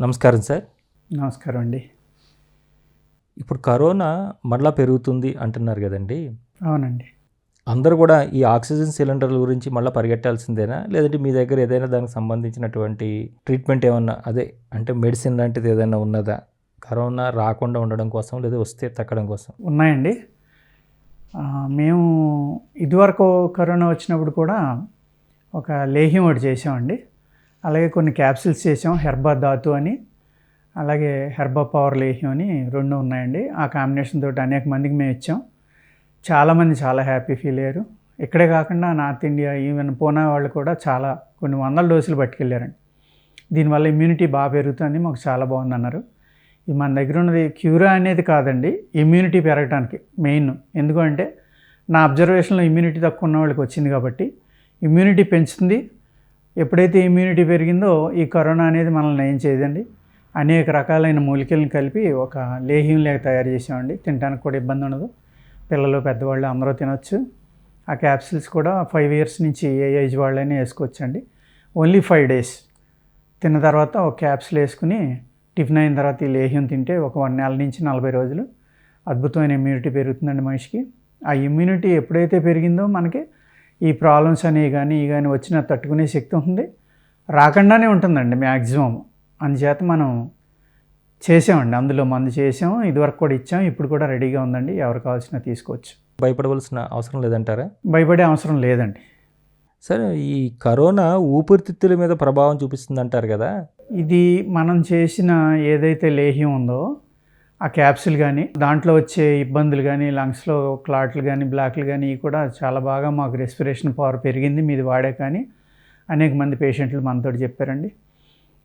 నమస్కారం సార్. నమస్కారం అండి. ఇప్పుడు కరోనా మళ్ళా పెరుగుతుంది అంటున్నారు కదండి. అవునండి. అందరూ కూడా ఈ ఆక్సిజన్ సిలిండర్ల గురించి మళ్ళీ పరిగెట్టాల్సిందేనా? లేదంటే మీ దగ్గర ఏదైనా దానికి సంబంధించినటువంటి ట్రీట్మెంట్ ఏమన్నా అంటే మెడిసిన్ లాంటిది ఏదైనా ఉన్నదా? కరోనా రాకుండా ఉండడం కోసం లేదా వస్తే తగ్గడం కోసం? ఉన్నాయండి. మేము ఇదివరకు కరోనా వచ్చినప్పుడు కూడా ఒక లేహ్యం ఒకటి చేసామండి. అలాగే కొన్ని క్యాప్సిల్స్ చేసాం. హెర్బా ధాతు అని, అలాగే హెర్బా పవర్ లేహ్యం అని 2 ఉన్నాయండి. ఆ కాంబినేషన్ తోటి అనేక మందికి మేము ఇచ్చాం. చాలామంది చాలా హ్యాపీ ఫీల్ అయ్యారు. ఇక్కడే కాకుండా నార్త్ ఇండియా, ఈవెన్ పూనా వాళ్ళు కూడా కొన్ని వందల డోసులు పట్టుకెళ్ళారండి. దీనివల్ల ఇమ్యూనిటీ బాగా పెరుగుతుంది, మాకు చాలా బాగుందన్నారు. ఇది మన దగ్గర ఉన్నది క్యూరా అనేది కాదండి, ఇమ్యూనిటీ పెరగడానికి మెయిన్. ఎందుకంటే నా అబ్జర్వేషన్లో ఇమ్యూనిటీ తక్కువ ఉన్న వాళ్ళకి వచ్చింది కాబట్టి ఇమ్యూనిటీ పెంచుతుంది. ఎప్పుడైతే ఇమ్యూనిటీ పెరిగిందో ఈ కరోనా అనేది మనల్ని ఏం చేయదండి. అనేక రకాలైన మూలికలను కలిపి ఒక లేహ్యం లేక తయారు చేసామండి. తినడానికి కూడా ఇబ్బంది ఉండదు. పిల్లలు పెద్దవాళ్ళు అందరూ తినొచ్చు. ఆ క్యాప్సిల్స్ కూడా 5 years నుంచి ఏ ఏజ్ వాళ్ళైనా వేసుకోవచ్చండి. ఓన్లీ 5 days తిన్న తర్వాత ఒక క్యాప్సిల్ వేసుకుని టిఫిన్ అయిన తర్వాత ఈ లేహ్యం తింటే ఒక 1 నెల నుంచి 40 రోజులు అద్భుతమైన ఇమ్యూనిటీ పెరుగుతుందండి మనిషికి. ఆ ఇమ్యూనిటీ ఎప్పుడైతే పెరిగిందో మనకి ఈ ప్రాబ్లమ్స్ అనేవి కానీ వచ్చినా తట్టుకునే శక్తి ఉంటుంది, రాకుండానే ఉంటుందండి మ్యాక్సిమం. అందుచేత మనం చేసామండి, అందులో మందు చేసాము. ఇదివరకు కూడా ఇచ్చాం, ఇప్పుడు కూడా రెడీగా ఉందండి. ఎవరు కావాల్సిన తీసుకోవచ్చు. భయపడవలసిన అవసరం లేదంటారా? భయపడే అవసరం లేదండి. సరే, ఈ కరోనా ఊపిరితిత్తుల మీద ప్రభావం చూపిస్తుంది అంటారు కదా. ఇది మనం చేసిన ఏదైతే లేహ్యం ఉందో ఆ క్యాప్సిల్ కానీ, దాంట్లో వచ్చే ఇబ్బందులు కానీ, లంగ్స్లో క్లాట్లు కానీ, బ్లాక్లు కానీ, ఇవి కూడా చాలా బాగా మాకు రెస్పిరేషన్ పవర్ పెరిగింది మీది వాడే కానీ అనేక మంది పేషెంట్లు మనతో చెప్పారండి.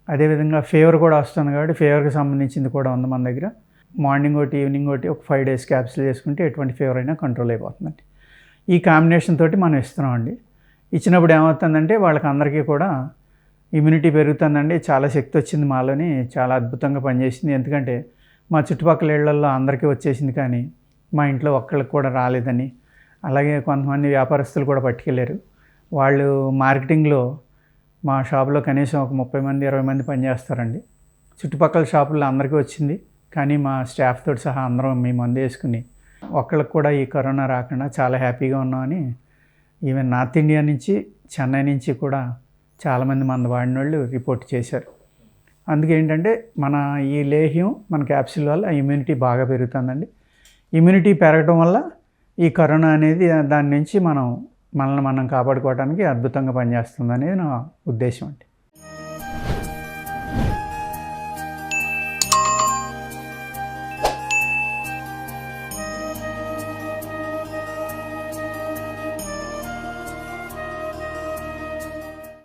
అదేవిధంగా ఫీవర్ కూడా వస్తుంది కాబట్టి ఫీవర్కి సంబంధించింది కూడా ఉంది మన దగ్గర. మార్నింగ్ ఒకటి, ఈవినింగ్ ఒకటి, ఒక 5 days క్యాప్సిల్ చేసుకుంటే ఎటువంటి ఫీవర్ అయినా కంట్రోల్ అయిపోతుందండి. ఈ కాంబినేషన్ తోటి మనం ఇస్తున్నామండి. ఇచ్చినప్పుడు ఏమవుతుందంటే వాళ్ళకి అందరికీ కూడా ఇమ్యూనిటీ పెరుగుతుందండి. చాలా శక్తి వచ్చింది మాలోని, చాలా అద్భుతంగా పనిచేసింది. ఎందుకంటే మా చుట్టుపక్కల ఇళ్లల్లో అందరికీ వచ్చేసింది కానీ మా ఇంట్లో ఒక్కళ్ళకి కూడా రాలేదని. అలాగే కొంతమంది వ్యాపారస్తులు కూడా పట్టుకెళ్ళారు. వాళ్ళు మార్కెటింగ్లో మా షాపులో కనీసం ఒక 30 మంది 20 మంది పనిచేస్తారండి. చుట్టుపక్కల షాపుల్లో అందరికీ వచ్చింది కానీ మా స్టాఫ్ తోటి సహా అందరం మీ మందు వేసుకుని ఒక్కళ్ళకి కూడా ఈ కరోనా రాకుండా చాలా హ్యాపీగా ఉన్నామని ఈవెన్ నార్త్ ఇండియా నుంచి, చెన్నై నుంచి కూడా చాలామంది మందు వాడిన వాళ్ళు రిపోర్ట్ చేశారు. అందుకే ఏంటంటే మన ఈ లేహ్యం, మన క్యాప్సిల్ వల్ల ఇమ్యూనిటీ బాగా పెరుగుతుందండి. ఇమ్యూనిటీ పెరగడం వల్ల ఈ కరోనా అనేది దాని నుంచి మనల్ని మనం కాపాడుకోవడానికి అద్భుతంగా పనిచేస్తుంది అనేది నా ఉద్దేశం అండి.